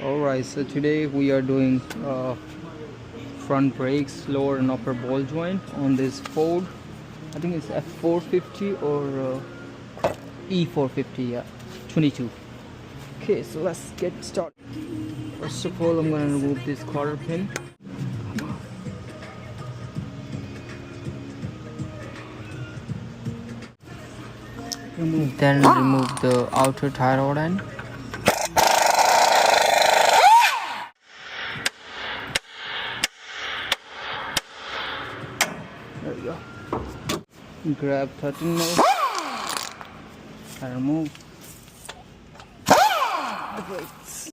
Alright, so today we are doing front brakes, lower and upper ball joint on this Ford. I think it's F450 or E450, yeah, 22. Okay, so let's get started. First of all, I'm gonna remove this quarter pin. Then remove the outer tie rod end. There we go. Grab 13 mil and remove the brakes.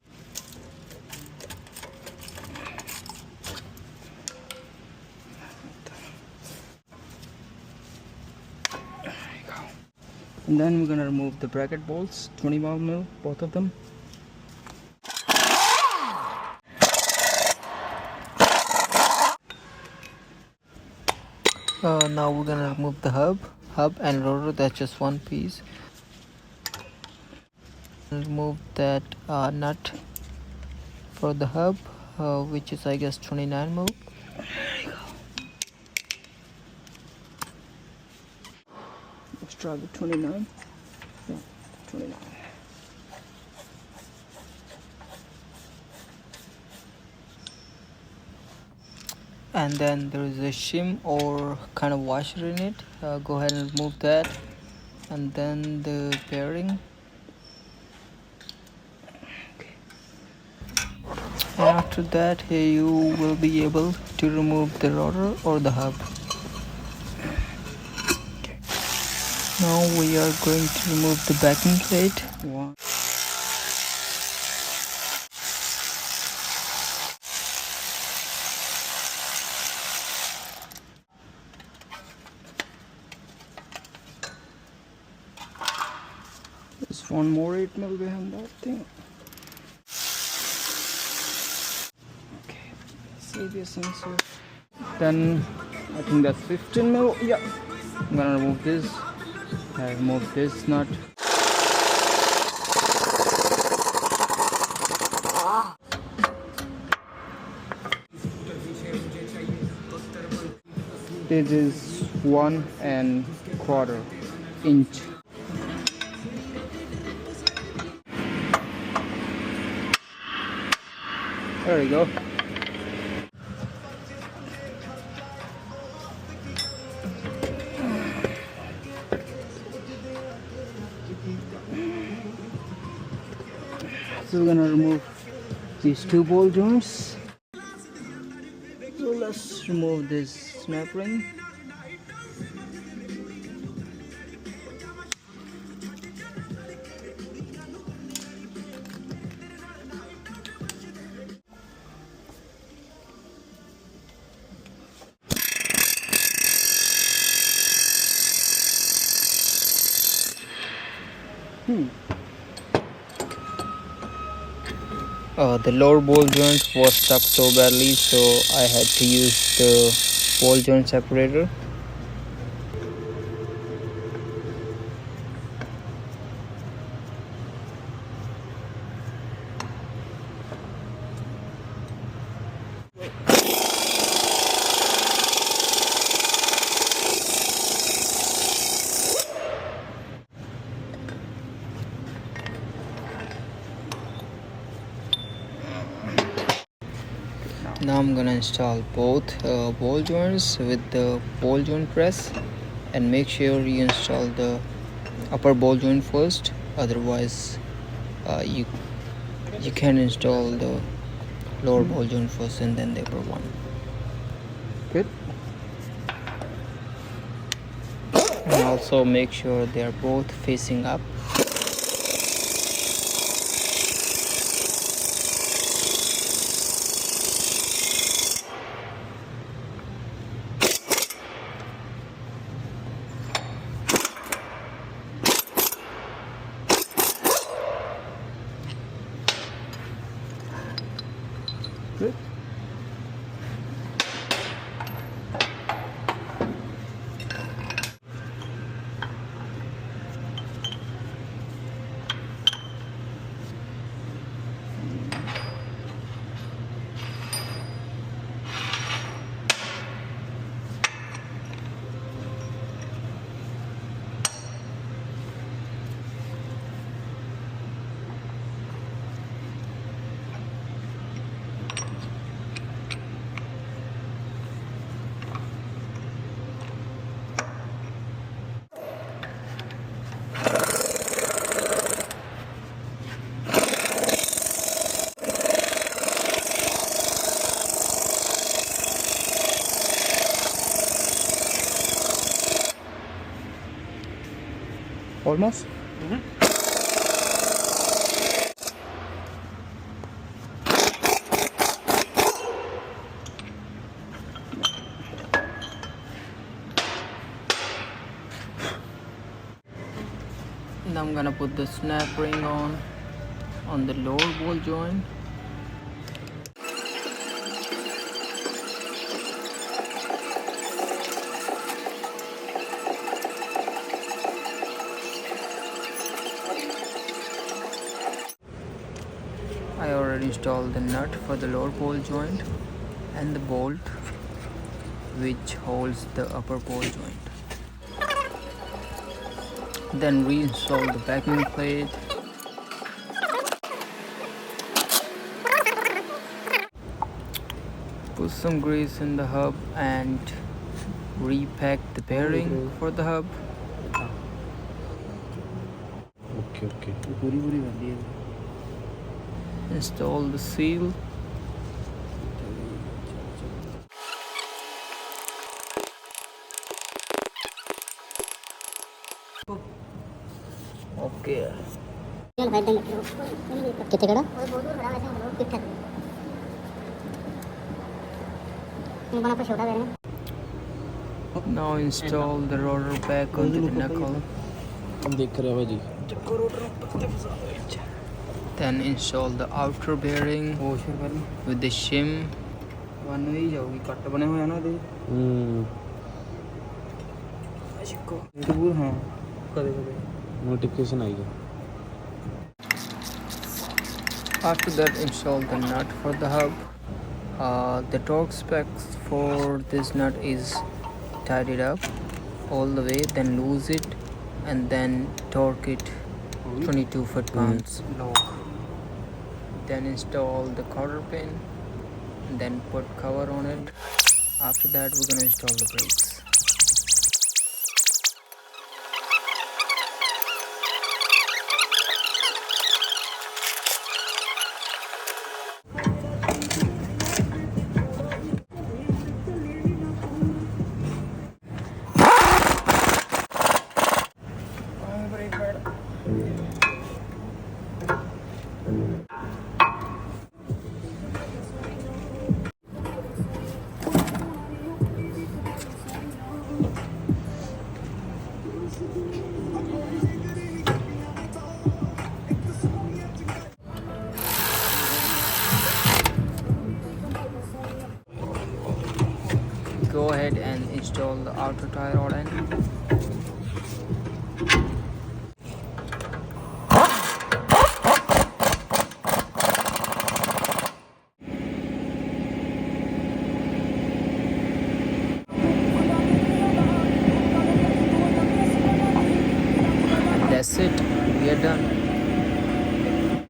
There you go. And then we're gonna remove the bracket bolts, 21 mil, both of them. Now we're gonna remove the hub and rotor. That's just one piece. Remove that nut for the hub, which is I guess 29 mil. There you go. Let's try the 29. Yeah, 29. And then there is a shim or kind of washer in it. Go ahead and remove that. And then the bearing. Okay. And after that, here you will be able to remove the rotor or the hub. Okay. Now we are going to remove the backing plate. One. There's one more 8 mil behind that thing. Okay, save your sensor. Then I think that's 15 mil. Yeah, I'm gonna remove this. I remove this nut. This is 1¼ inch. There we go. So we're gonna remove these two ball joints. So let's remove this snap ring. The lower ball joint was stuck so badly, so I had to use the ball joint separator. Now I'm gonna install both ball joints with the ball joint press, and make sure you install the upper ball joint first, otherwise you can install the lower ball joint first and then the upper one. Good. And also make sure they are both facing up. Good. almost? Now I'm gonna put the snap ring on the lower ball joint. I already installed the nut for the lower ball joint and the bolt which holds the upper ball joint. Then reinstall the backing plate. Put some grease in the hub and repack the bearing for the hub. Okay. Install the seal. Okay. Now install the rotor back onto the knuckle. Then install the outer bearing with the shim. Notification आई है. After that, install the nut for the hub. The torque specs for this nut is tied it up all the way, then loose it and then torque it 22 foot-pounds low. Then install the cotter pin and then put cover on it. After that, we're gonna install the brakes. Go ahead and install the outer tie rod end.